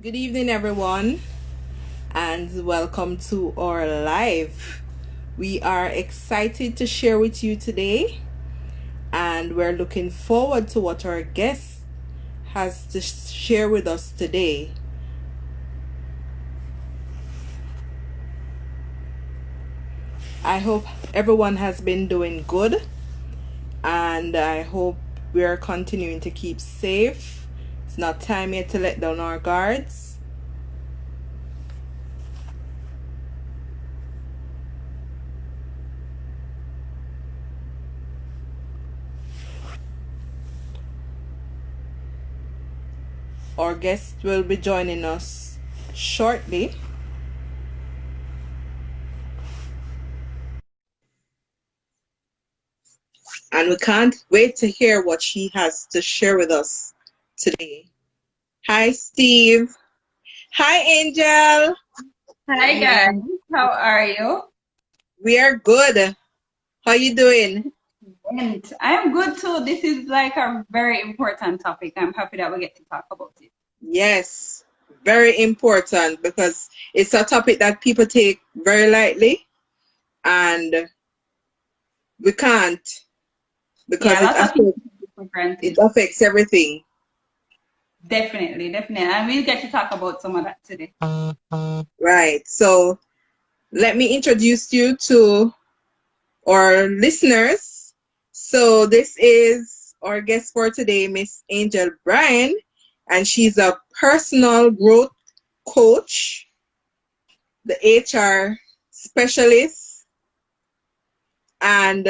Good evening, everyone, and welcome to our live. We are excited to share with you today, and we're looking forward to what our guest has to share with us today. I hope everyone has been doing good, and I hope we are continuing to keep safe. It's not time yet to let down our guards. Our guest will be joining us shortly. And we can't wait to hear what she has to share with us today. Hi, Steve. Hi, Angel. Hi guys, how are you? We are good. How you doing? And I'm good too. This is like a very important topic. I'm happy that we get to talk about it. Yes, very important because it's a topic that people take very lightly, and we can't because Yeah, a lot of people take it for it granted. affects everything. Definitely, definitely. And we'll get to talk about some of that today. Right. So let me introduce you to our listeners. So this is our guest for today, Miss Angel Bryan, and she's a personal growth coach, the HR specialist, and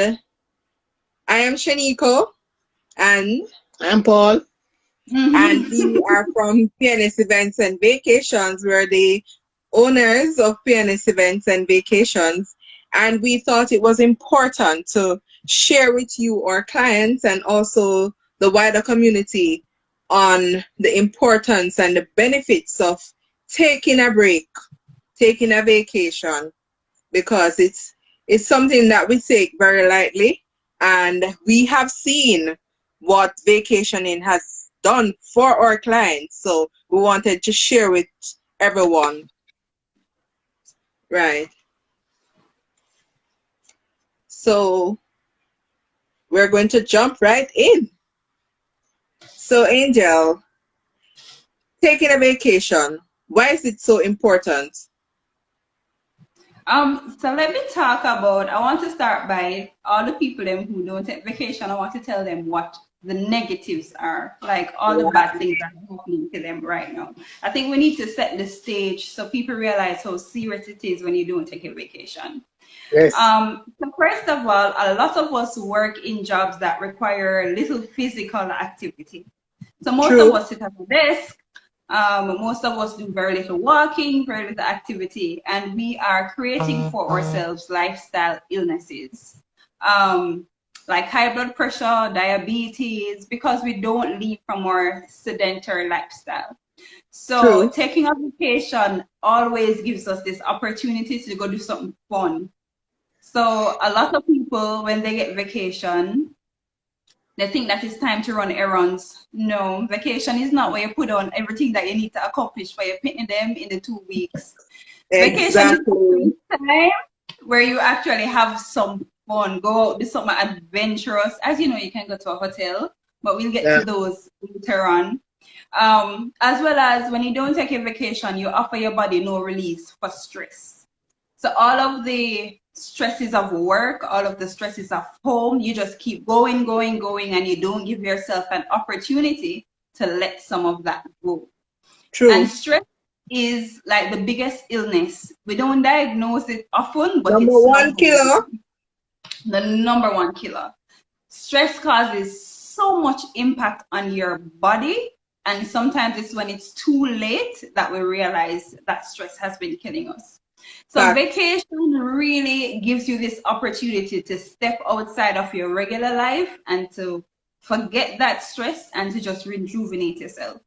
I am Shaniko, and I'm Paul. And we are from PNS Events and Vacations. We're the owners of PNS Events and Vacations. And we thought it was important to share with you, our clients, and also the wider community on the importance and the benefits of taking a break, taking a vacation, because it's something that we take very lightly, and we have seen what vacationing has done for our clients, so we wanted to share with everyone. Right. So we're going to jump right in. So, Angel, taking a vacation, why is it so important? So let me talk about, I want to start by all the people them who don't take vacation. I want to tell them what the negatives are, like all the bad things that are happening to them right now. I think we need to set the stage so people realize how serious it is when you don't take a vacation. Yes. So first of all, a lot of us work in jobs that require little physical activity. So most of True. us sit at the desk. Most of us do very little walking, very little activity, and we are creating for ourselves lifestyle illnesses, um, like high blood pressure, diabetes, because we don't leave from our sedentary lifestyle. So True. taking a vacation always gives us this opportunity to go do something fun. So a lot of people, when they get vacation, they think that it's time to run errands. No, vacation is not where you put on everything that you need to accomplish for your pitting them in the 2 weeks. Vacation is Exactly. a time where you actually have some fun, go out, do something adventurous. As you know, you can go to a hotel, but we'll get Yeah. to those later on. As well as when you don't take a vacation, you offer your body no release for stress. So all of the stresses of work, all of the stresses of home, you just keep going, going, going, and you don't give yourself an opportunity to let some of that go. And True. stress is like the biggest illness. We don't diagnose it often, but Number it's one killer. the number one killer. Stress causes so much impact on your body, and sometimes it's when it's too late that we realize that stress has been killing us. So Fact. vacation really gives you this opportunity to step outside of your regular life and to forget that stress and to just rejuvenate yourself.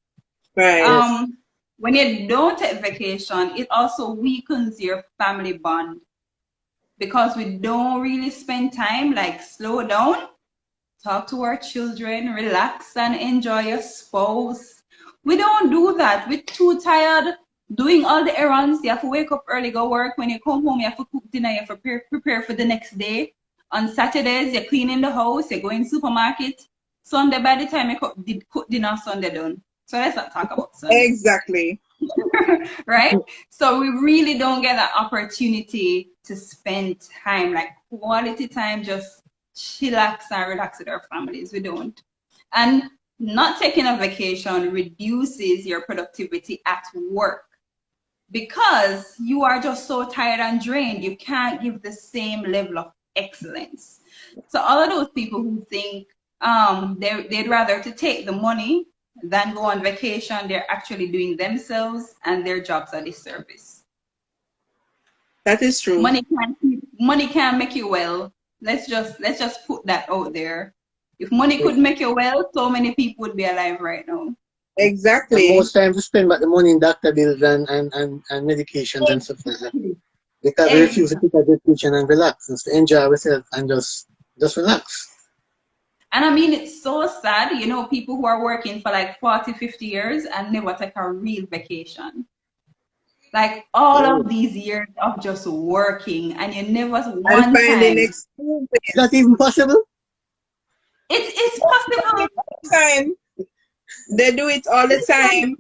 Right. Yes. Um, when you don't take vacation, it also weakens your family bond because we don't really spend time like slow down, talk to our children, relax and enjoy your spouse. We don't do that. We're too tired doing all the errands. You have to wake up early, go work. When you come home, you have to cook dinner, you have to prepare for the next day. On Saturdays, you're cleaning the house, you're going supermarket. Sunday, by the time you cook dinner, Sunday done. So let's not talk about Sunday. Exactly. Right? So we really don't get that opportunity to spend time, like quality time, just chillax and relax with our families. We don't. And not taking a vacation reduces your productivity at work because you are just so tired and drained. You can't give the same level of excellence. So all of those people who think they'd rather to take the money than go on vacation, they're actually doing themselves and their jobs a disservice. That is true. Money can't make you well. Let's just put that out there. If money could make you well, so many people would be alive right now. Exactly. And most times we spend the money in doctor bills and medications and stuff like that. Because we refuse to take a vacation and relax and to enjoy ourselves and just relax. And I mean, it's so sad, people who are working for like 40, 50 years and never take a real vacation. Like all of these years of just working and you never one And finding time. excuses. Is that even possible? It's possible. Time. They do it all the time.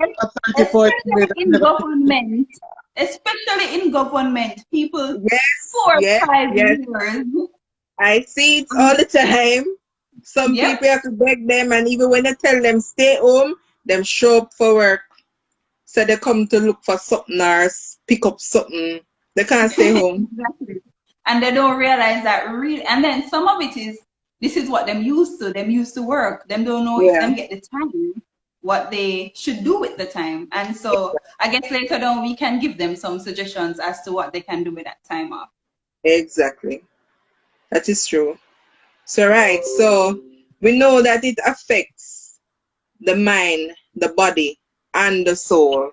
Especially in government, people Yes, 4 or 5 yes. years. I see it all the time. Some Yep. people have to beg them, and even when they tell them stay home, them show up for work. So they come to look for something or pick up something. They can't stay home. Exactly. And they don't realize that really. And then some of it is, this is what them used to. Them used to work. Them don't know if them get the time, what they should do with the time. And so I guess later on we can give them some suggestions as to what they can do with that time off. Exactly. That is true. So right. So we know that it affects the mind, the body, and the soul.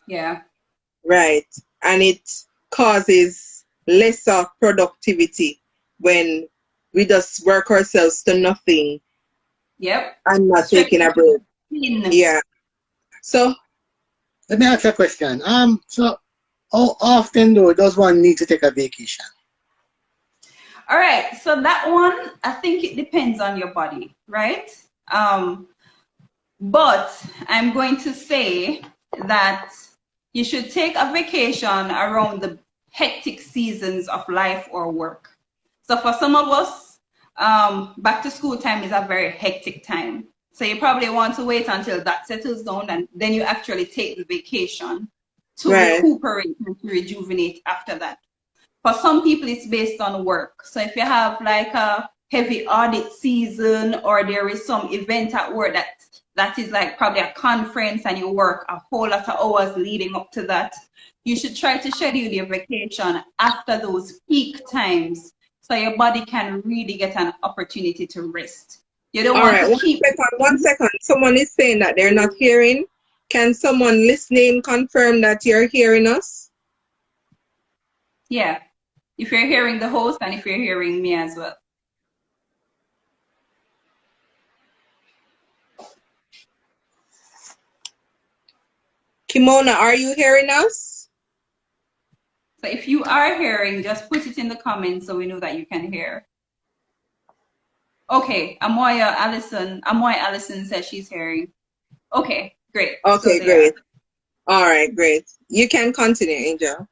Yeah. Right. And it causes lesser productivity when we just work ourselves to nothing. Yep. And not taking a break. Yeah. So let me ask you a question. So how often though does one need to take a vacation? All right. So that one, I think it depends on your body, right? But I'm going to say that you should take a vacation around the hectic seasons of life or work. So for some of us, back to school time is a very hectic time. So you probably want to wait until that settles down and then you actually take the vacation to recuperate and to rejuvenate after that. For some people, it's based on work. So if you have like a heavy audit season or there is some event at work that is like probably a conference and you work a whole lot of hours leading up to that, you should try to schedule your vacation after those peak times so your body can really get an opportunity to rest. You don't want to keep... 1 second. Someone is saying that they're not hearing. Can someone listening confirm that you're hearing us? Yeah. If you're hearing the host and if you're hearing me as well. Kimona, are you hearing us? So if you are hearing, just put it in the comments so we know that you can hear. Okay, Amoy Allison says she's hearing. Okay, great. Okay, so great. All right, great. You can continue, Angel.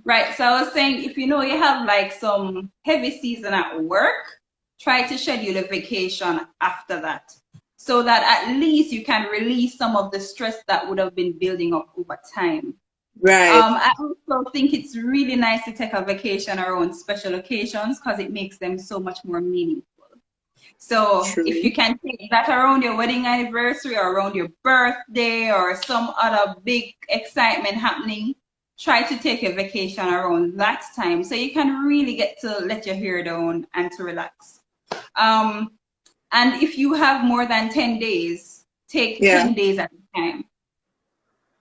Right, so I was saying, if you know you have like some heavy season at work, try to schedule a vacation after that so that at least you can release some of the stress that would have been building up over time. Right. I also think it's really nice to take a vacation around special occasions because it makes them so much more meaningful. So if you can take that around your wedding anniversary or around your birthday or some other big excitement happening, try to take a vacation around that time so you can really get to let your hair down and to relax. And if you have more than 10 days, take 10 days at a time.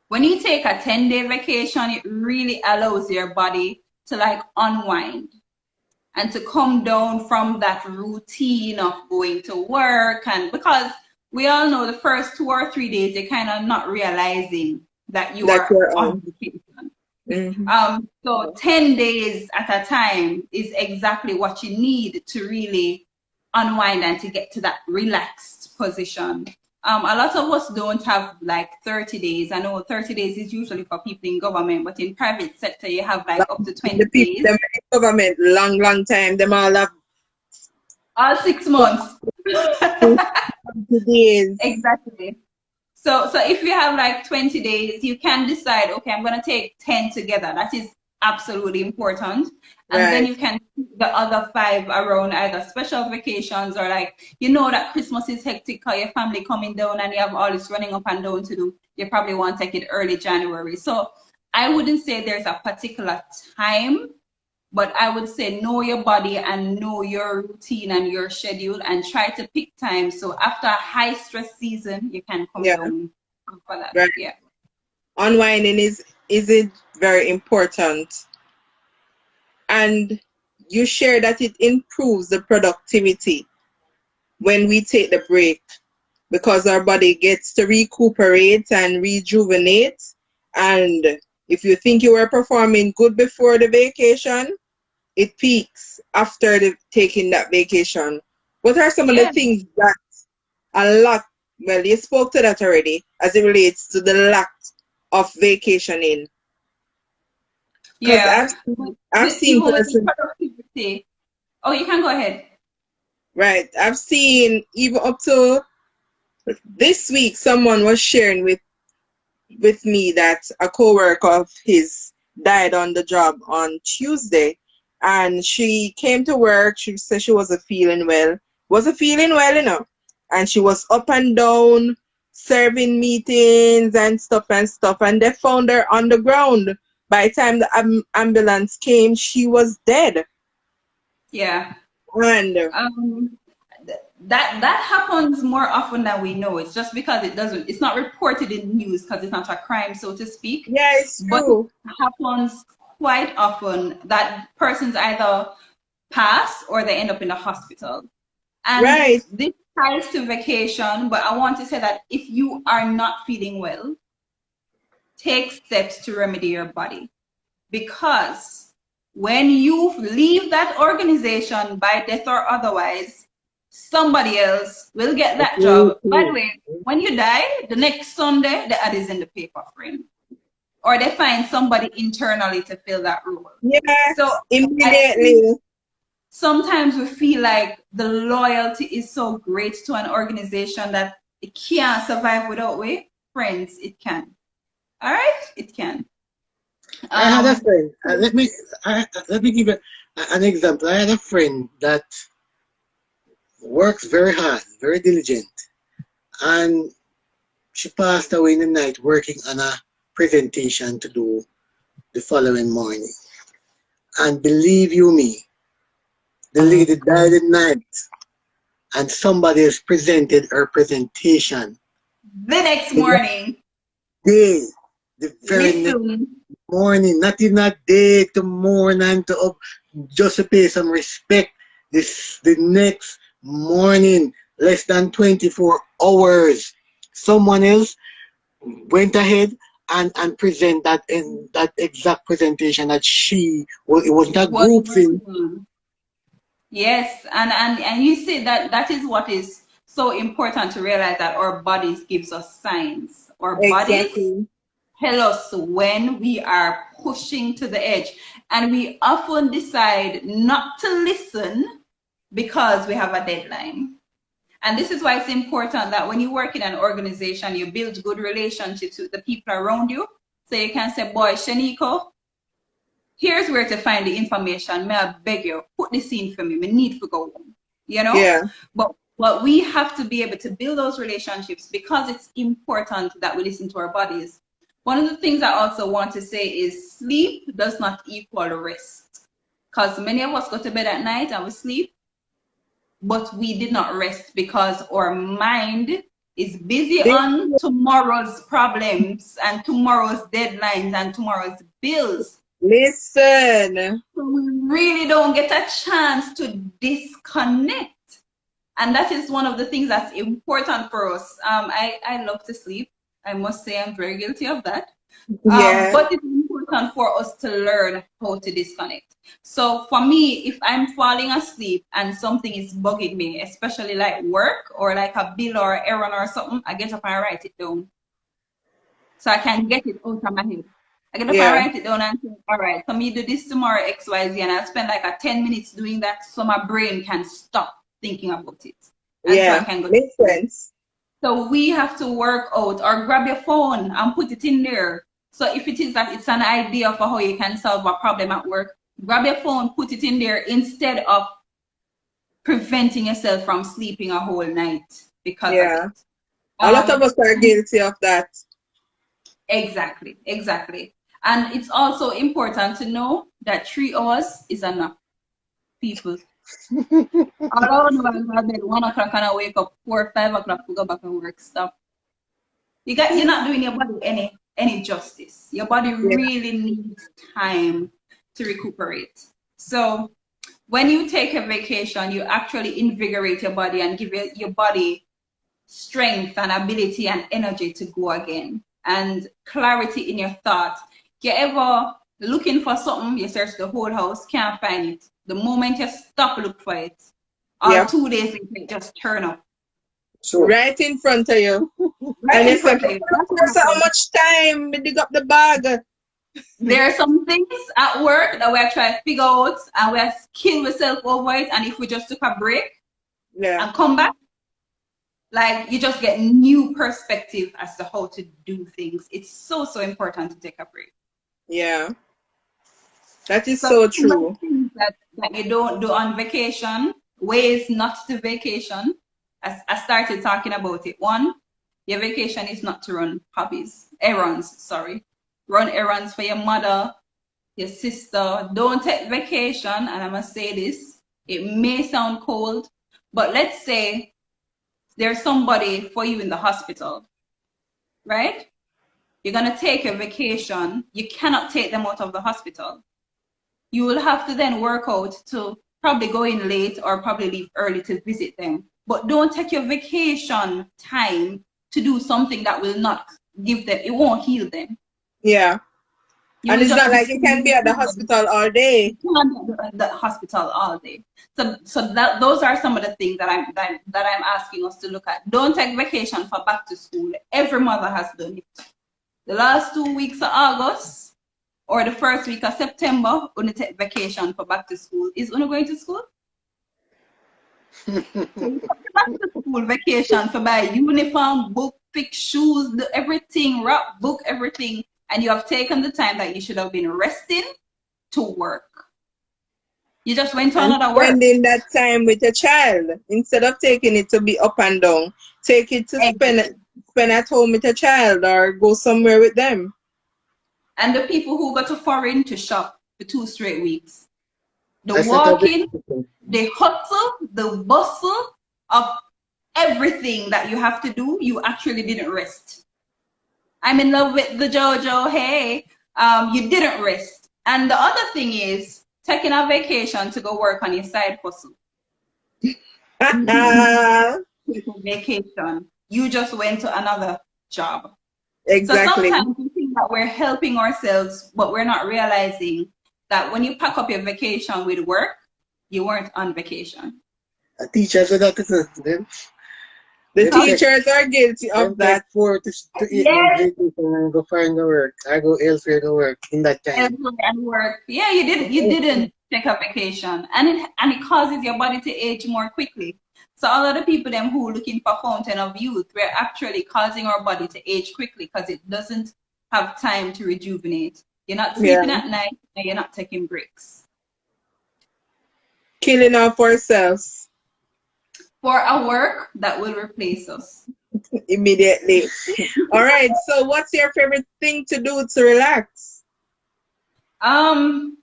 When you take a 10-day vacation, it really allows your body to like unwind and to come down from that routine of going to work. And because we all know the first 2 or 3 days you're kind of not realizing that you That are you're on on. vacation. Mm-hmm. So 10 days at a time is exactly what you need to really unwind and to get to that relaxed position. A lot of us don't have like 30 days. I know 30 days is usually for people in government, but in private sector, you have like up to 20 The people, days. them in government, long time, them all have All 6 months. 40 days. Exactly. So if you have like 20 days, you can decide, okay, I'm gonna take 10 together. That is absolutely important. And then Right. you can keep the other 5 around either special vacations or like you know that Christmas is hectic or your family coming down and you have all this running up and down to do. You probably want to take it early January. So I wouldn't say there's a particular time, but I would say know your body and know your routine and your schedule and try to pick time. So after a high stress season, you can come Yeah. down for that. Right. Yeah. Unwinding is it very important. And you share that it improves the productivity when we take the break because our body gets to recuperate and rejuvenate. And if you think you were performing good before the vacation, it peaks after taking that vacation. What are some of the Yeah. things that a lot, well, you spoke to that already, as it relates to the lack of vacationing? Because Yeah. I've seen Even with the person, productivity. Oh, you can go ahead. right? I've seen even up to this week, someone was sharing with me that a coworker of his died on the job on Tuesday, and she came to work. She said she wasn't feeling well, and she was up and down serving meetings and stuff, and they found her on the ground. By the time the ambulance came, she was dead. Yeah. And Um, that happens more often than we know. It's just because it's not reported in news because it's not a crime, so to speak. yeah, it's But it true. happens quite often that persons either pass or they end up in the hospital. And Right. this ties to vacation, but I want to say that if you are not feeling well, take steps to remedy your body. Because when you leave that organization by death or otherwise, somebody else will get that job. By the way, when you die, the next Sunday, the ad is in the paper frame. Or they find somebody internally to fill that role. So Yes, I think immediately. sometimes we feel like the loyalty is so great to an organization that it can't survive without we. Friends, it can. All right, it can. I had a Um, friend. Let me give you an example. I had a friend that works very hard, very diligent, and she passed away in the night working on a presentation to do the following morning. And believe you me, the lady died at night, and somebody else presented her presentation the next the next morning, day, the very next listen, morning, not even a day to mourn and to up, just to pay some respect. This the next morning, less than 24 hours, someone else went ahead and present that in that exact presentation that she well, it wasn't a was group thing. working on. Yes, and you see that is what is so important to realize that our bodies gives us signs. Our bodies Exactly. tell us when we are pushing to the edge, and we often decide not to listen because we have a deadline. And this is why it's important that when you work in an organization, you build good relationships with the people around you. So you can say, boy, Shaniko, here's where to find the information. May I beg you, put this in for me. We need to go home. You know? Yeah. But we have to be able to build those relationships because it's important that we listen to our bodies. One of the things I also want to say is sleep does not equal rest. Because many of us go to bed at night and we sleep, but we did not rest because our mind is busy on tomorrow's problems and tomorrow's deadlines and tomorrow's bills. Listen. So we really don't get a chance to disconnect. And that is one of the things that's important for us. I love to sleep. I must say I'm very guilty of that. Yeah. But it's important for us to learn how to disconnect. So for me, if I'm falling asleep and something is bugging me, especially like work or like a bill or errand or something, I get up and write it down so I can get it out of my head. I get up and Yeah. write it down and say, all right, for me do this tomorrow, X, Y, Z, and I'll spend like a 10 minutes doing that so my brain can stop thinking about it. And so I Yeah. can go to Makes sleep. sense. So we have to work out or grab your phone and put it in there. So if it is that it's an idea for how you can solve a problem at work, grab your phone, put it in there instead of preventing yourself from sleeping a whole night because of Yeah. it. A lot of Um, us are guilty of that. exactly, exactly. And it's also important to know that 3 hours is enough, people. Although no, I bed 1 o'clock and I wake up 4 or 5 o'clock to go back and work. Stop. You're not doing your body any justice. Your body Yeah. really needs time to recuperate. So when you take a vacation, you actually invigorate your body and give your body strength and ability and energy to go again and clarity in your thoughts. You ever looking for something, you search the whole house, can't find it. The moment you stop look for it, or Yep. 2 days later, it just turn up So, Right in front of you. And right you in say, front of "Oh, you. That's what there's so happens. much time. Me dig up the bag. There are some things at work that we're trying to figure out and we're killing ourselves over it. And if we just took a break Yeah. and come back, like you just get new perspective as to how to do things. It's so, so important to take a break. Yeah. That is So so some of the true. things that you don't do on vacation, ways not to vacation. I started talking about it. One, your vacation is not to run errands, sorry. Run errands for your mother, your sister. Don't take vacation, and I must say this, it may sound cold, but let's say there's somebody for you in the hospital, right? You're going to take a vacation. You cannot take them out of the hospital. You will have to then work out to probably go in late or probably leave early to visit them. But don't take your vacation time to do something that will not give them, it won't heal them. Yeah. You And will it's just not be like you can be spending at the time. hospital all day. You can't be at the hospital all day. So that those are some of the things that I'm asking us to look at. Don't take vacation for back to school. Every mother has done it. The last 2 weeks of August or the first week of September, when you take vacation for back to school. Is Una going to school? So you take back to school vacation for buy uniform, book, fix shoes, everything, wrap, book, everything, and you have taken the time that you should have been resting to work. You just went to And another work. spending that time with your child instead of taking it to be up and down. Take it to Exactly. spend at home with your child or go somewhere with them. And the people who go to foreign to shop for 2 straight weeks, the that's not a walking, vacation. the hustle, the bustle of everything that you have to do, you actually didn't rest. I'm in love with the JoJo. Hey, you didn't rest. And the other thing is taking a vacation to go work on your side hustle. You take a vacation. You just went to another job. So Exactly. sometimes we think that we're helping ourselves, but we're not realizing that when you pack up your vacation with work, you weren't on vacation. Teachers are that is them. The Them Huh? take teachers are guilty them of take that. 4 to 8 months Yes, vacation and go find the work. I go elsewhere to work in that time. and work. Yeah, you didn't take a vacation. And it causes your body to age more quickly. So all of the people them who looking for fountain of youth, we're actually causing our body to age quickly because it doesn't have time to rejuvenate. You're not Yeah. sleeping at night and you're not taking breaks. Killing off ourselves For a work that will replace us. immediately. All right. So what's your favorite thing to do to relax? Um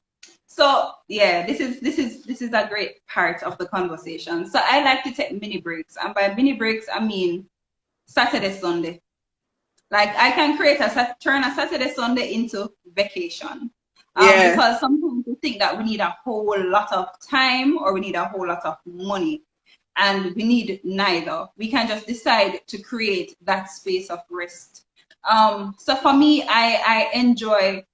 so yeah, this is a great part of the conversation. So I like to take mini breaks. And by mini breaks I mean Saturday, Sunday. Like I can turn a Saturday, Sunday into vacation. Yeah. Because sometimes we think that we need a whole lot of time or we need a whole lot of money. and we need neither. We can just decide to create that space of rest. So for me, I enjoy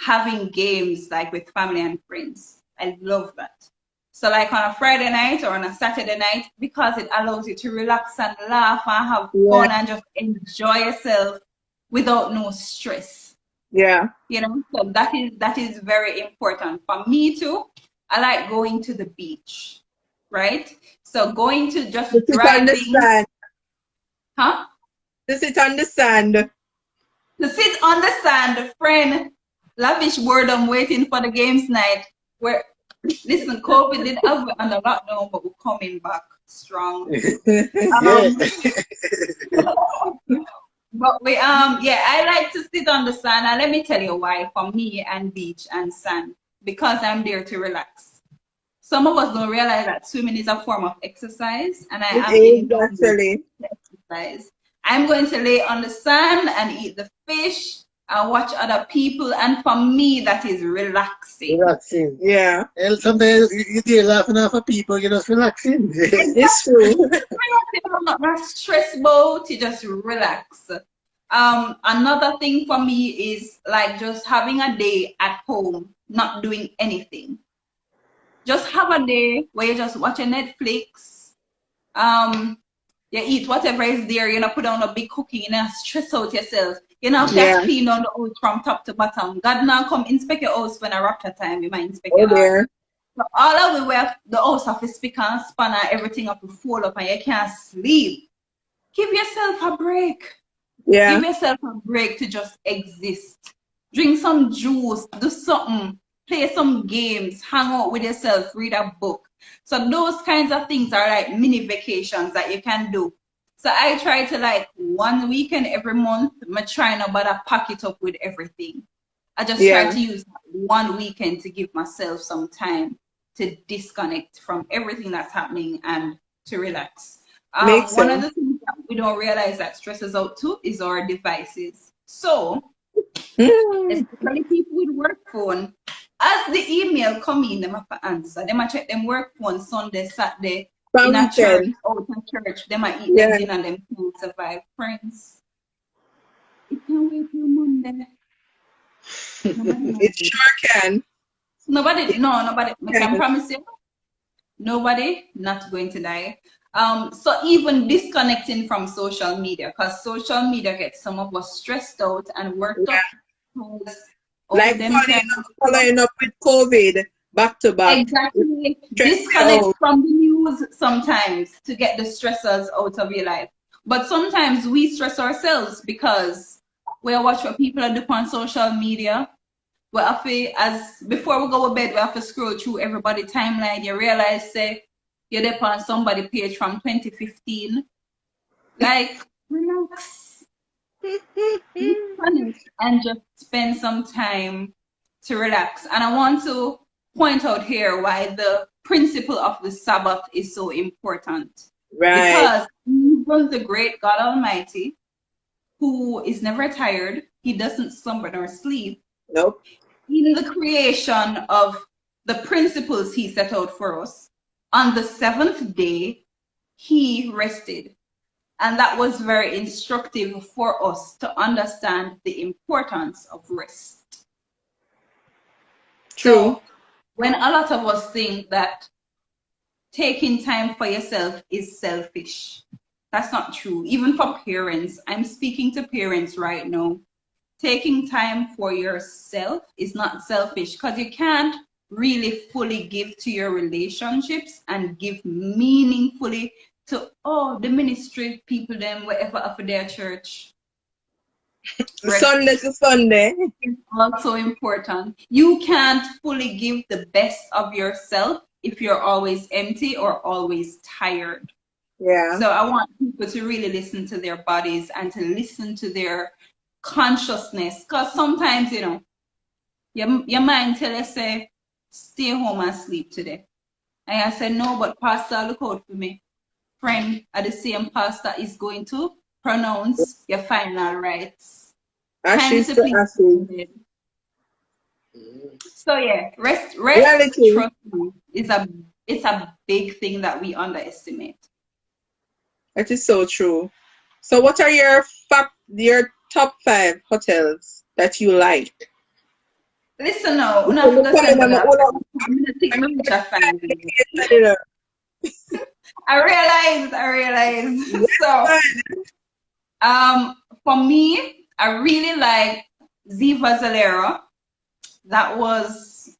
having games like with family and friends. I love that. So like on a Friday night or on a Saturday night, because it allows you to relax and laugh and have Yeah. fun and just enjoy yourself without no stress. Yeah. You know, so that is very important for me too. I like going to the beach, right? So going to To just sit on the driving, sand. huh? To sit on the sand. To sit on the sand, friend, lavish boredom waiting for the games night. Where listen, COVID did have we under lockdown, but we're coming back strong. Yeah. Um, but we yeah, I like to sit on the sand, and let me tell you why. For me, and beach and sand, because I'm there to relax. Some of us don't realize that swimming is a form of exercise, and I It am is indulging actually. in exercise. I'm going to lay on the sand and eat the fish and watch other people, and for me, that is relaxing. Relaxing. Yeah. And sometimes you there laughing off of people, you're just relaxing. It's true. I'm not stressed about, you just relax. Another thing for me is like just having a day at home, not doing anything. Just have a day where you just watch a Netflix. Um, you eat whatever is there, you know, put on a big cooking, you know, stress out yourself. You know, have to Yeah. clean down the house from top to bottom. God now come inspect your house when a rapture time, you might inspect Oh your heart. there. So all of the way the house have to spick and span and everything up to fold up and you can't sleep. Give yourself a break. Give Yeah. yourself a break to just exist. Drink some juice, do something, play some games, hang out with yourself, read a book. So those kinds of things are like mini vacations that you can do. So I try to like one weekend every month, I'm trying to bother pack it up with everything. I just try Yeah. to use one weekend to give myself some time to disconnect from everything that's happening and to relax. Makes One of sense. the things that we don't realize that stresses out too is our devices. So, Mm. especially people with work phone, as the email come in, them have to answer. Them a check them work phone Sunday, Saturday, For in a church, weekend. out of church, them a eat them Yeah. dinner, them can't survive. Friends, it can wait till Monday. Nobody It knows. sure can. Nobody, no, nobody. I can Can. promise you, nobody not going to die. So even disconnecting from social media, because social media gets some of us stressed out and worked up because how Like them can following up with COVID back to back. exactly Stress me disconnect out. from the news sometimes to get the stressors out of your life. But sometimes we stress ourselves because we watch what people are doing on social media. We have to, as before we go to bed, we have to scroll through everybody timeline. You realize, say, you're there on somebody page from 2015. Like, relax, disconnect, and just spend some time to relax. And I want to point out here why the principle of the Sabbath is so important. Right. Because even the great God Almighty, who is never tired, he doesn't slumber nor sleep, Nope. in the creation of the principles he set out for us, on the seventh day, he rested. And that was very instructive for us to understand the importance of rest. True. So, when a lot of us think that taking time for yourself is selfish, that's not true. Even for parents, I'm speaking to parents right now. Taking time for yourself is not selfish because you can't really fully give to your relationships and give meaningfully to the ministry people them wherever after their church. Rest Sunday to Sunday. is also important. You can't fully give the best of yourself if you're always empty or always tired. Yeah. So I want people to really listen to their bodies and to listen to their consciousness because sometimes your mind tell you say stay home and sleep today and I said no but pastor look out for me friend at the same pastor is going to pronounce your final rites time Ashes to to please ashes. so yeah rest Reality. trust me is a it's a big thing that we underestimate. That is so true. So what are your top 5 hotels that you like? Listen now, You enough to come send in me and that. all of I'm gonna take my reach at 5. it. I realized. So, for me, I really like Ziva Zalero. That was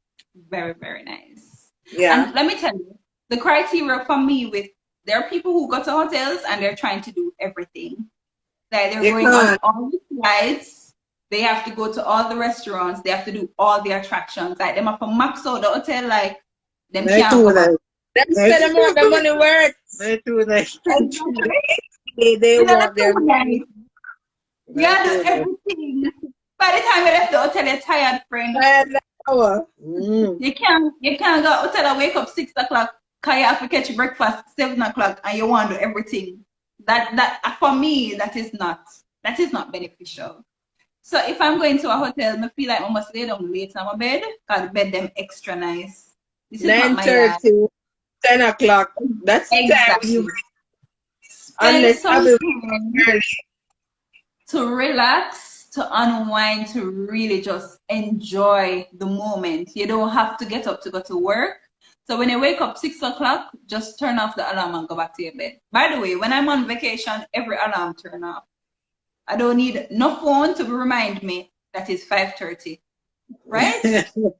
very, very nice. Yeah. And let me tell you, the criteria for me with there are people who go to hotels and they're trying to do everything. Like they're You going on can't. all the flights, they have to go to all the restaurants, they have to do all the attractions. Like them have to max out the hotel, like them Me can't too, go back. like. Them Me say them want the money works. too, like. Exactly. They You know, want that's their so nice. money. You Me gotta too, do like. everything. By the time you left the hotel, you're tired, friend. And hour. Mm. You can't go hotel and wake up 6 o'clock, cause you have to catch breakfast 7 o'clock and you want to do everything. That for me, that is not beneficial. So if I'm going to a hotel, I feel like I must lay down late on my bed, cause the bed them extra nice. This is not Nine my yard. thirty, 10 o'clock. That's the time you Exactly. Spend unless I some will time early. to relax, to unwind, to really just enjoy the moment. You don't have to get up to go to work. So when you wake up 6 o'clock, just turn off the alarm and go back to your bed. By the way, when I'm on vacation, every alarm turn off. I don't need no phone to remind me that it's 5:30, right? So,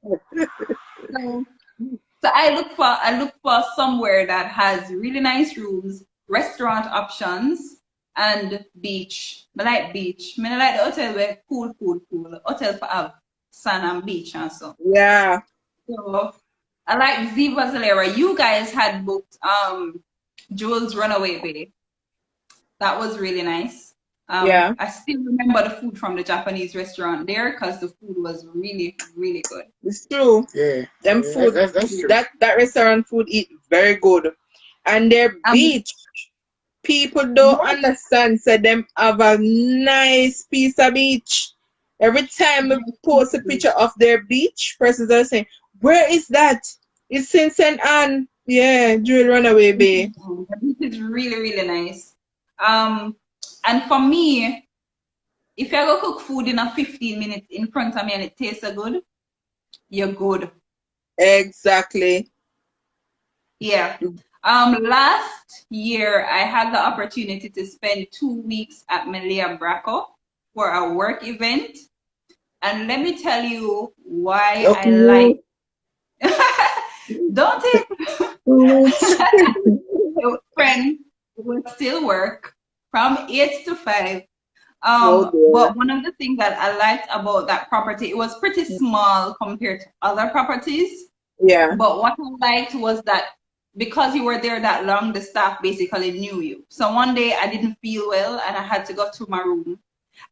so I look for somewhere that has really nice rooms, restaurant options, and beach. I like beach. I like the hotel where cool. Hotel for have sun and beach and so. Yeah. So I like Ziva Zalera. You guys had booked Jules Runaway Bay. That was really nice. Yeah. I still remember the food from the Japanese restaurant there because the food was really, really good. It's true. Yeah, Them yeah, food that's true. that restaurant food eat very good. And their Um, beach, people don't yes, understand. So them have a nice piece of beach. Every time I post a picture of their beach, persons are saying, "Where is that? It's in St. Anne." Yeah, Jewel Runaway Bay. the beach is really, really nice. Um, and for me, if you go cook food in a 15 minutes in front of me and it tastes so good, you're good. Exactly. Yeah. Last year I had the opportunity to spend 2 weeks at Melia Braco for a work event. And let me tell you why Lucky I like you. don't it? 2 weeks. Friend, it will still work from 8 to 5. Oh dear. But one of the things that I liked about that property, it was pretty small compared to other properties. Yeah. But what I liked was that because you were there that long, the staff basically knew you. So one day I didn't feel well and I had to go to my room.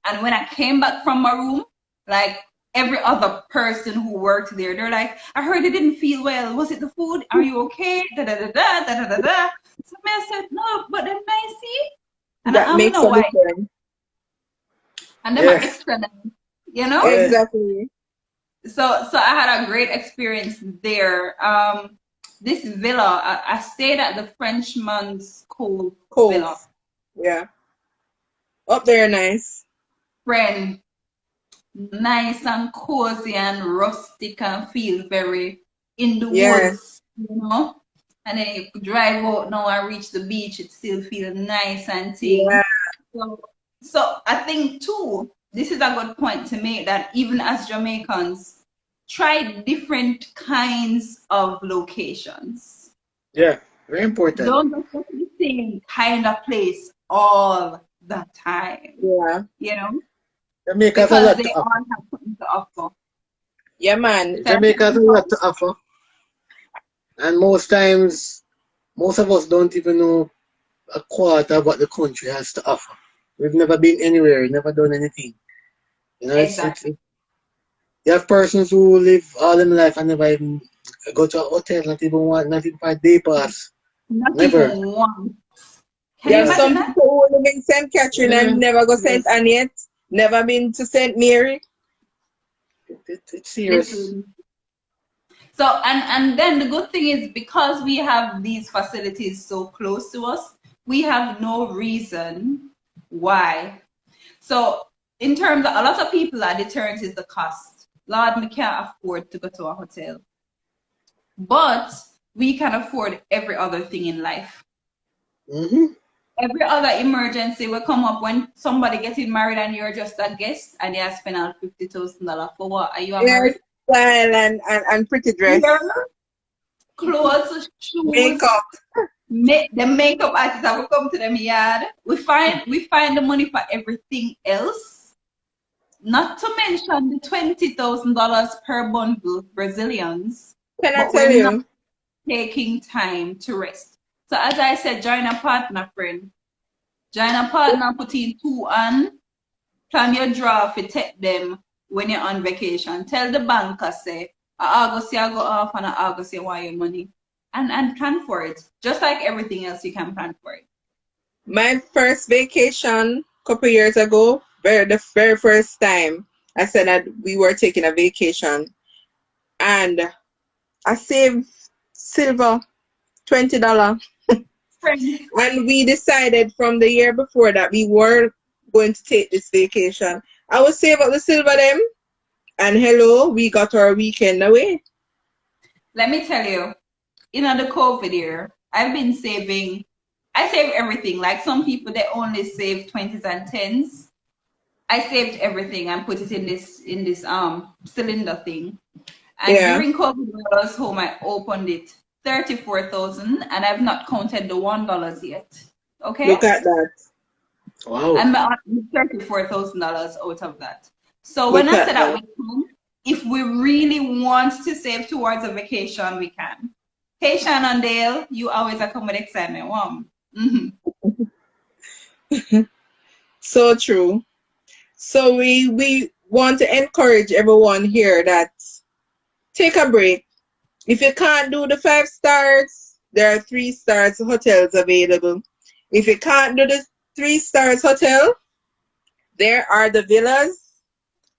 And when I came back from my room, like every other person who worked there, they're like, I heard you didn't feel well. Was it the food? Are you okay? Da da da da da da da da. So I said, no, but then I see. And That I don't makes know a why. difference. And then my Yes. extra nice, you know? Yeah. Exactly. So I had a great experience there. This villa, I stayed at the Frenchman's Cove Cove. Villa. Yeah. Up there nice. Friend, nice and cozy and rustic and feel very in the Yeah. woods, you know. And then you could drive out now and reach the beach, it still feels nice and Yeah. thing. So I think too, this is a good point to make that even as Jamaicans, try different kinds of locations. Yeah, very important. Don't just go to the same kind of place all the time, Yeah. you know, Jamaica has a because lot they to all offer. have something to offer. Yeah, man. So I Jamaica has a lot think to offer. And most times, most of us don't even know a quarter of what the country has to offer. We've never been anywhere, never done anything. You know, exactly. you have persons who live all in life and never even go to a hotel, not even for a day pass. Not Never. even one. Can You you have Yeah. imagine some that? people who live in St. Catherine Yeah. and never go St. Yes. Anne, never been to St. Mary. It's serious. Listen. So and then the good thing is because we have these facilities so close to us, we have no reason why. So in terms of a lot of people, that deterrent is the cost. Lord, we can't afford to go to a hotel, but we can afford every other thing in life. Mm-hmm. Every other emergency will come up when somebody getting married and you're just a guest and you have spent out $50,000 for what? Are you Hair married? style and pretty Yeah. dress. Clothes, shoes, Makeup. the makeup artist that will come to them yard. We find the money for everything else. Not to mention the $20,000 per bundle Brazilians, Can I but tell we're not you? taking time to rest. So as I said, join a partner, friend. Join a partner, put in two on, plan your draw to take them when you're on vacation. Tell the banker, say, August I go off and August you want your money. And plan for it. Just like everything else, you can plan for it. My first vacation couple years ago, the very first time I said that we were taking a vacation, and I saved silver $20. Friend, And we decided from the year before that we were going to take this vacation. I would save up the silver them, and hello, we got our weekend away. let me tell you, in the COVID year, I've been saving. I save everything. Like some people, they only save 20s and 10s. I saved everything and put it in this cylinder thing. And Yeah, during COVID, when I was home, I opened it 34,000, and I've not counted the $1 yet. look Okay, at that. Wow. I'm at $34,000 out of that. So when Look I at said that that. we can, if we really want to save towards a vacation, we can. Hey, Shannon Dale, you always are come with excitement. Wow. Mm-hmm. So true. So we want to encourage everyone here that take a break. If you can't do the 5 stars, there are 3 stars hotels available. If you can't do the 3 stars hotel, there are the villas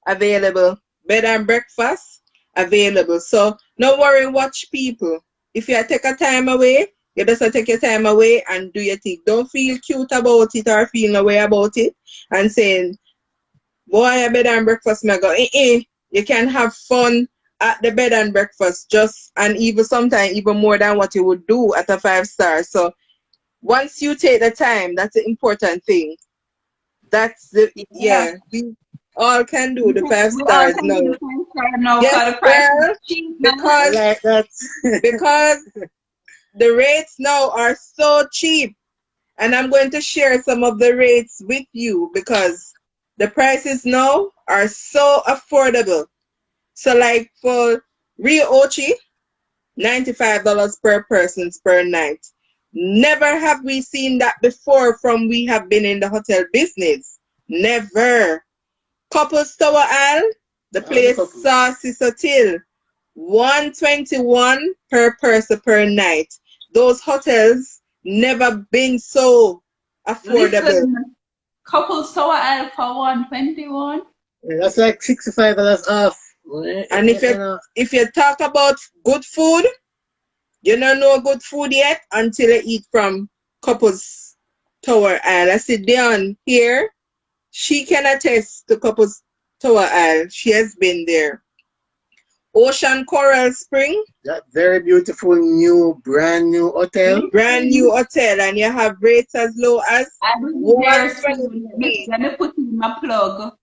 available, bed and breakfast available. So no worry, watch people. If you take a time away, you just take your time away and do your thing. Don't feel cute about it or feel no way about it and saying, boy, a bed and breakfast, me go, You can have fun at the bed and breakfast, just and even sometimes even more than what you would do at a 5 star. So once you take the time, that's the important thing. That's the Yeah. yeah. We all can do the five We all stars can now. do the 5 star now Yes, because the price is girl, cheap, man. I because like that. because the rates now are so cheap, and I'm going to share some of the rates with you because the prices now are so affordable. So, like for Rio Ochi, $95 per person per night. Never have we seen that before from we have been in the hotel business. Never. Couples Tower Isle, the All the place couples. saw Sister Till, 121 per person per night. Those hotels never been so affordable. Listen, couple sour ale for 121. Yeah, that's like $65 off. And if you talk about good food, you don't know good food yet until you eat from Couples Tower Isle. I sit down here. She can attest to Couples Tower Isle. She has been there. Ocean Coral Spring, That very beautiful new, brand new hotel. brand new Listen, hotel, and you have rates as low as I will be there soon. Let me, 123. let me put in my plug.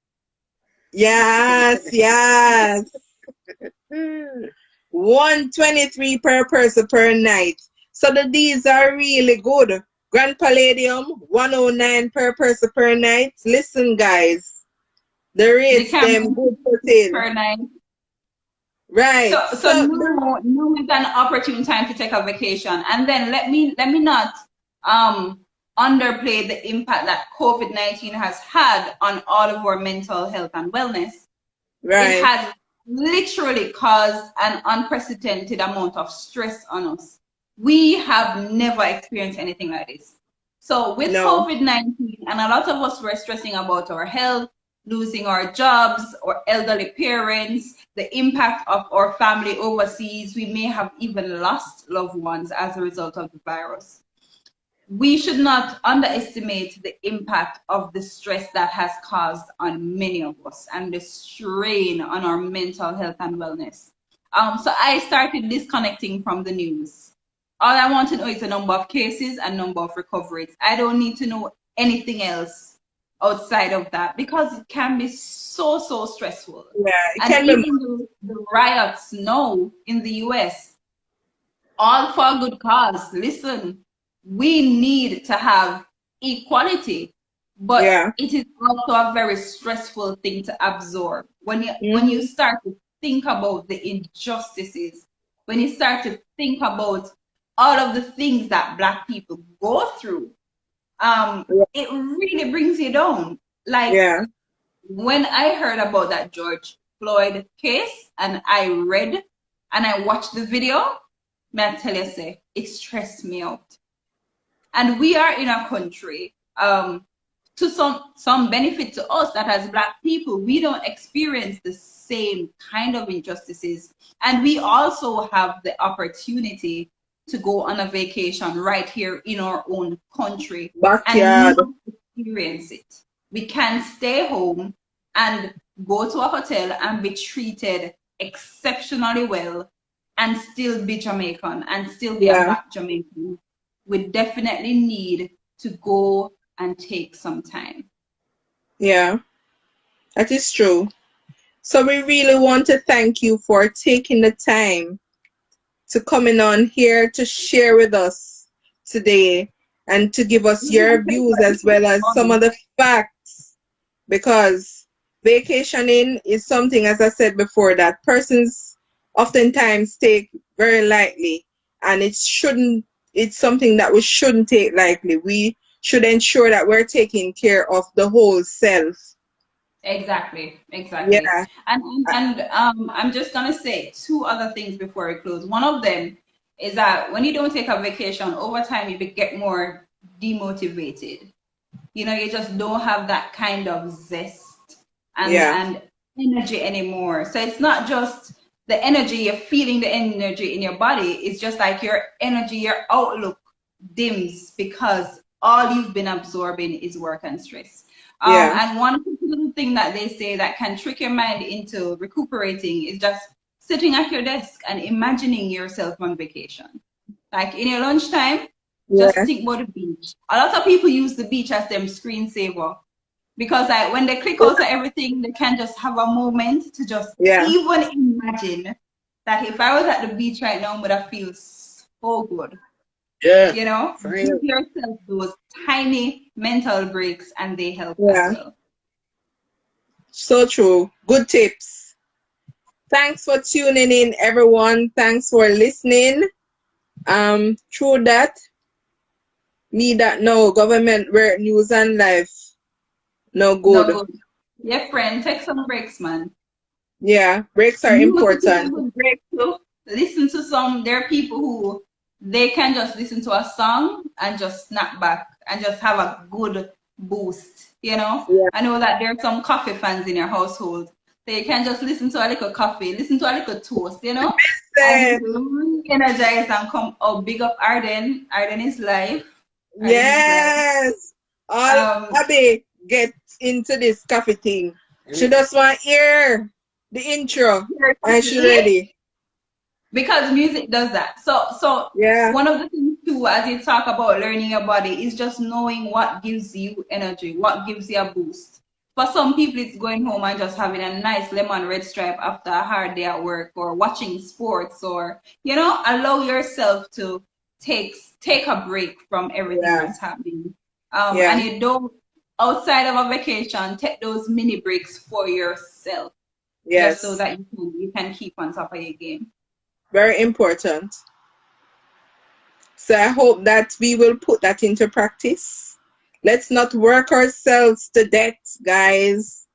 Yes, yes. 123 per person per night. So the deals are really good. Grand Palladium, 109 per person per night. Listen, guys, the The rates camera them good for sale. per night. So Right. so So now is an opportune time to take a vacation. And then let me not um underplay the impact that COVID-19 has had on all of our mental health and wellness. It right. has literally caused an unprecedented amount of stress on us. We have never experienced anything like this. So with No. COVID-19, and a lot of us were stressing about our health, losing our jobs or elderly parents, the impact of our family overseas. We may have even lost loved ones as a result of the virus. We should not underestimate the impact of the stress that has caused on many of us and the strain on our mental health and wellness. So I started disconnecting from the news. All I want to know is the number of cases and number of recoveries. I don't need to know anything else outside of that because it can be so stressful. Yeah, it And can be. even the riots now in the US, all for a good cause. Listen, we need to have equality, but Yeah. it is also a very stressful thing to absorb. When you Hmm. start to think about the injustices, when you start to think about all of the things that Black people go through, it really brings you down. Like Yeah. when I heard about that George Floyd case and I read and I watched the video, may I tell you, say, it stressed me out. And we are in a country, to some benefit to us that as Black people, we don't experience the same kind of injustices. And we also have the opportunity to go on a vacation right here in our own country and Backyard. not experience it. We can stay home and go to a hotel and be treated exceptionally well and still be Jamaican and still be a Yeah. Black Jamaican. We definitely need to go and take some time. Yeah. That is true. So we really want to thank you for taking the time to coming on here to share with us today and to give us My your views pleasure. This as was well as some fun. of the facts, because vacationing is something, as I said before, that persons oftentimes take very lightly, and it's something that we shouldn't take lightly. We should ensure that we're taking care of the whole self. Exactly, exactly. Yeah. And I'm just gonna say two other things before we close. One of them is that when you don't take a vacation, over time you get more demotivated. You know, you just don't have that kind of zest Yeah. and energy anymore. So it's not just the energy, you're feeling the energy in your body. It's just like your energy, your outlook dims because all you've been absorbing is work and stress. Yeah. And one little thing that they say that can trick your mind into recuperating is just sitting at your desk and imagining yourself on vacation. Like in your lunchtime, just Yeah. think about the beach. A lot of people use the beach as them screensaver because like when they click out of everything, they can just have a moment to just Yeah. even imagine that if I was at the beach right now, would I feel so good? Yeah. You know, For give real. yourself those tiny mental breaks and they help as Yeah. well. So true. Good tips. Thanks for tuning in, everyone. Thanks for listening. True that, me that know government work, news and life, no No good. good. Yeah, friend, take some breaks, man. Yeah, breaks are Music is a important. good break too. Listen to some. There are people who they can just listen to a song and just snap back and just have a good boost. You know, Yeah. I know that there are some coffee fans in your household. So you can just listen to a little coffee, listen to a little toast. You know, and Say, it will re-energize and come. Oh, big up Arden. Arden is life. Arden is life. yes. All Um, Abby get into this coffee thing. She Mm. just want hear the intro and she see? ready. Because music does that. So Yeah. one of the things too, as you talk about learning your body, is just knowing what gives you energy, what gives you a boost. For some people, it's going home and just having a nice lemon red stripe after a hard day at work, or watching sports, or allow yourself to take a break from everything Yeah. that's happening. Yeah. And you don't outside of a vacation, take those mini breaks for yourself, just so Yes. that you can keep on top of your game. Very important. So I hope that we will put that into practice. Let's not work ourselves to death, guys.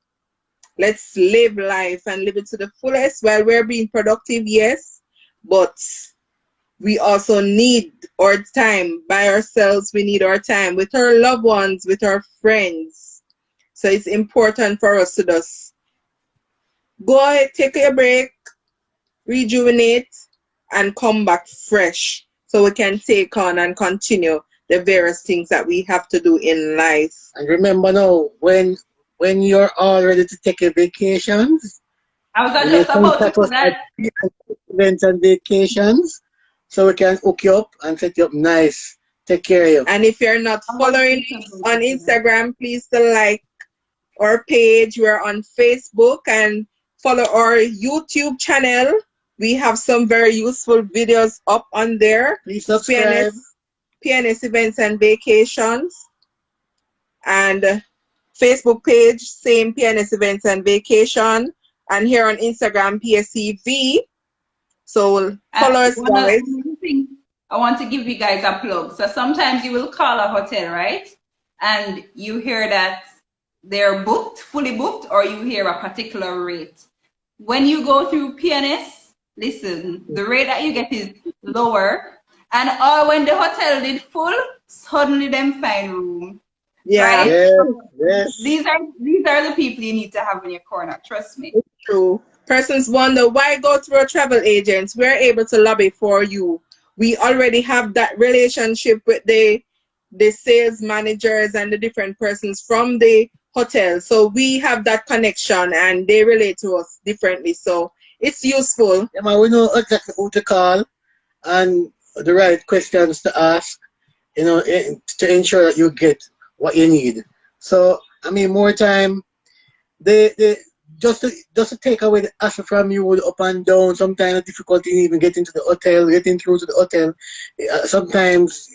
Let's live life and live it to the fullest while we're being productive, yes. But we also need our time by ourselves. We need our time with our loved ones, with our friends. So it's important for us to just go ahead, take a break, rejuvenate, and come back fresh so we can take on and continue the various things that we have to do in life. And remember now, when you're all ready to take your vacations, I was you just about to contact put us at that. events and vacations so we can hook you up and set you up nice. Take care of you. And if you're not I was following just us about on to put that. Instagram, please to like our page. We're on Facebook and follow our YouTube channel. We have some very useful videos up on there. Please subscribe. PNS Events and Vacations. And Facebook page, same PNS Events and Vacation. And here on Instagram, PSEV. So And follow us, one of guys. the things I want to give you guys a plug. So sometimes you will call a hotel, right? And you hear that they're booked, fully booked, or you hear a particular rate. When you go through PNS, listen, the rate that you get is lower. And or when the hotel did full, suddenly them find room. Yeah, Right? Yes, So yes. these are the people you need to have in your corner. Trust me. true. Persons wonder why go through a travel agent. We're able to lobby for you. We already have that relationship with the sales managers and the different persons from the hotel. So we have that connection and they relate to us differently. So it's useful. Yeah, man, we know exactly who to call and the right questions to ask, to ensure that you get what you need. So, I mean, more time, they just to take away the hassle from you with up and down, sometimes the difficulty in even getting to the hotel, getting through to the hotel, sometimes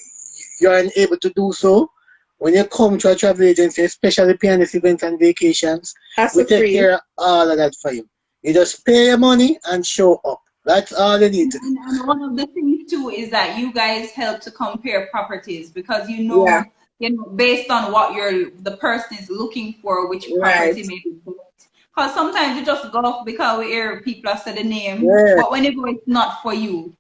you aren't able to do so. When you come to a travel agency, especially PNS Events and Vacations, we Hassle take free. care of all of that for you. You just pay your money and show up. That's all you need to do. And one of the things too is that you guys help to compare properties because Yeah, based on what the person is looking for, which right. property may be booked. Because sometimes you just go off because we hear people have said the name, Yeah, but when you go, it's not for you.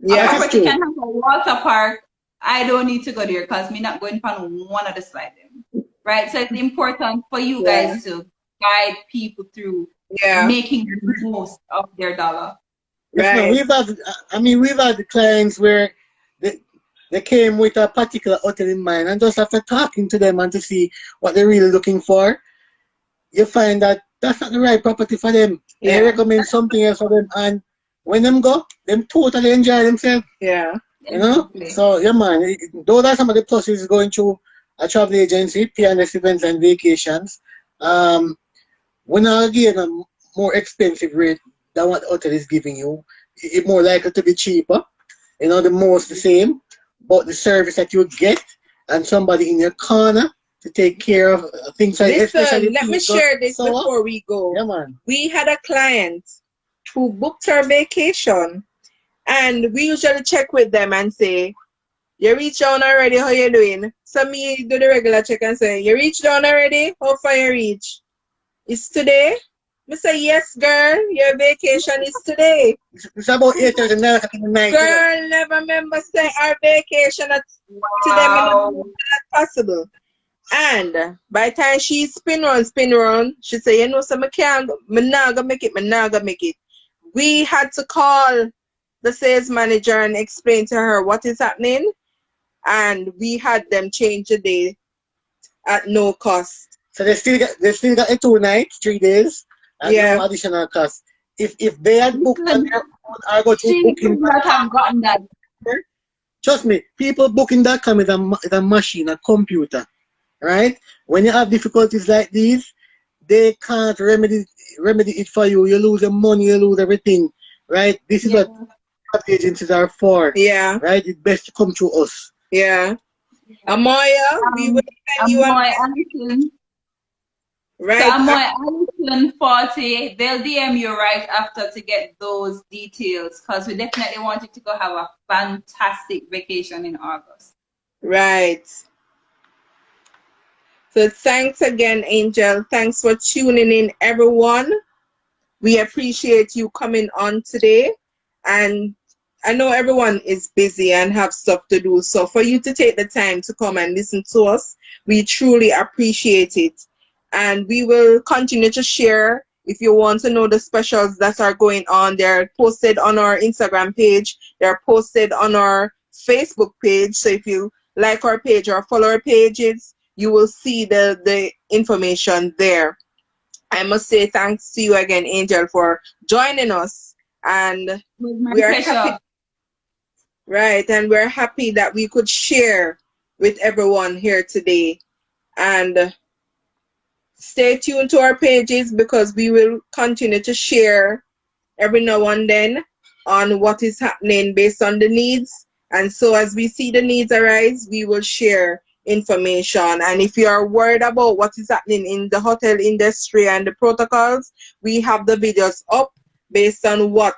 A that Yeah, is property true. can have a water park. I don't need to go there because me not going on one of the slide them. Right? So it's important for you yeah, guys to guide people through yeah, making the most of their dollar. Yes, man. right. We've had the clients where they, they came with a particular hotel in mind, and just after talking to them and to see what they're really looking for, you find that that's not the right property for them. They Yeah, recommend something else for them, and when them go, them totally enjoy themselves. yeah. Exactly. So yeah, man. Those are some of the pluses going through a travel agency, PNS Events and Vacations. Um, when I again a more expensive rate than what the hotel is giving you, it's more likely to be cheaper. The most the same, but the service that you get and somebody in your corner to take care of things like especially Listen, if let me things go share this sour. before we go. Yeah, man. We had a client who booked her vacation, and we usually check with them and say, "You reached down already? How you doing?" So me do the regular check and say, "You reached down already? How far you reach? It's today?" Me say, "Yes, girl. Your vacation is today." It's about 8:30, 9 o'clock in the night. Girl, never remember say our vacation at to them in the Wow. possible. And by the time she spin run, she say, so I can't, me not gonna make it, me not gonna make it. We had to call the sales manager and explain to her what is happening, and we had them change the day at no cost. So they still got a 2 nights, 3 days, at no Yeah, additional cost. If they had booked on Listen, their own or go to she booking, could not have gotten that. trust me, people booking.com is a machine, a computer, right? When you have difficulties like these, they can't remedy it for you. You lose your money, you lose everything, right? This is Yeah. what travel agencies are for, yeah, right? It's best to come to us. yeah. Amoya, we will send you I'm a more Allison. So right. I'm more Allison 40. They'll DM you right after to get those details because we definitely want you to go have a fantastic vacation in August. Right. So thanks again, Angel. Thanks for tuning in, everyone. We appreciate you coming on today. And I know everyone is busy and have stuff to do. So for you to take the time to come and listen to us, we truly appreciate it. and we will continue to share. If you want to know the specials that are going on, they're posted on our Instagram page, they're posted on our Facebook page. So if you like our page or follow our pages, you will see the information there. I must say thanks to you again, Angel, for joining us. And It was my we are happy, pleasure. right? And we're happy that we could share with everyone here today. And stay tuned to our pages because we will continue to share every now and then on what is happening based on the needs. And so as we see the needs arise, we will share information. And if you are worried about what is happening in the hotel industry and the protocols, we have the videos up based on what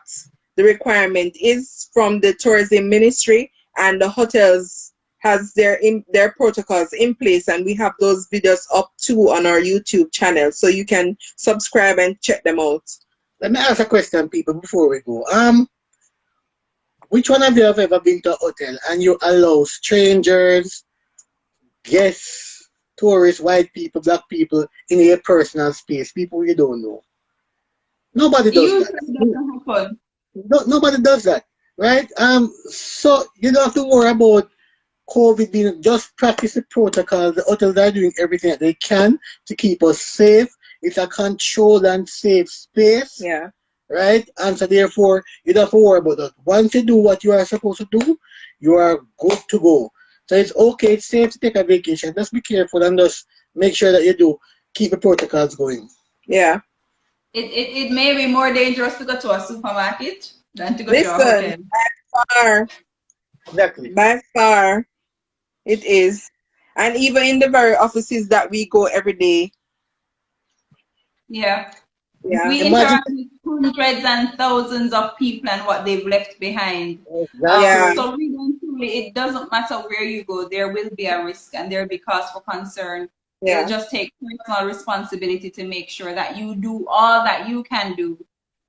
the requirement is from the tourism ministry, and the hotels has their protocols in place, and we have those videos up too on our YouTube channel, so you can subscribe and check them out. Let me ask a question, people, before we go. Which one of you have ever been to a hotel and you allow strangers, guests, tourists, white people, black people in your personal space, people you don't know? Nobody It does that. usually doesn't happen. No, nobody does that, right? So you don't have to worry about COVID being, just practice the protocol. The hotels are doing everything that they can to keep us safe. It's a controlled and safe space, Yeah. right? And so therefore, you don't have to worry about that. Once you do what you are supposed to do, you are good to go. So it's okay, it's safe to take a vacation. Just be careful and just make sure that you do keep the protocols going. Yeah. It may be more dangerous to go to a supermarket than to go to a Listen, hotel. far, Exactly. by far, it is. And even in the very offices that we go every day. Yeah. Yeah. We Imagine. interact with hundreds and thousands of people and what they've left behind. Yeah. Exactly. So really and truly, it doesn't matter where you go, there will be a risk and there will be cause for concern. It'll Yeah. just take personal responsibility to make sure that you do all that you can do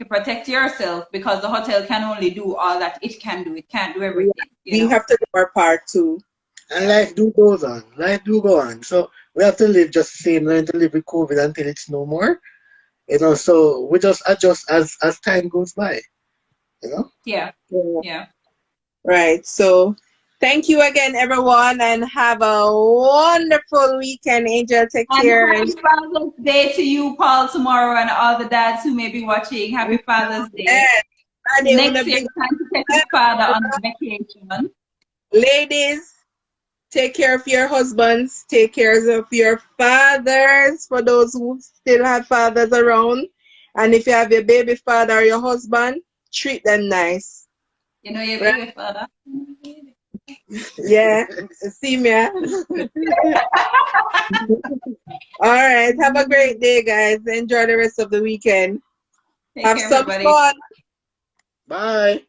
to protect yourself, because the hotel can only do all that it can do. It can't do We, everything, you we know? have to do our part too. And Yeah. life do goes on. Life do go on. So we have to live just the same, learn to live with COVID until it's no more. So we just adjust as time goes by. You know? Yeah. Yeah. Yeah. Right. So thank you again, everyone, and have a wonderful weekend. Angel, take And care. happy Father's Day to you, Paul, tomorrow, and all the dads who may be watching. Happy Father's Day. Yes, I didn't want Next to year, big time to take your father on a vacation. ladies. Take care of your husbands. Take care of your fathers, for those who still have fathers around. And if you have your baby father or your husband, treat them nice. You know your Right? baby father. Yeah. See me. All right. Have a great day, guys. Enjoy the rest of the weekend. Take Have care, some everybody. fun. Bye.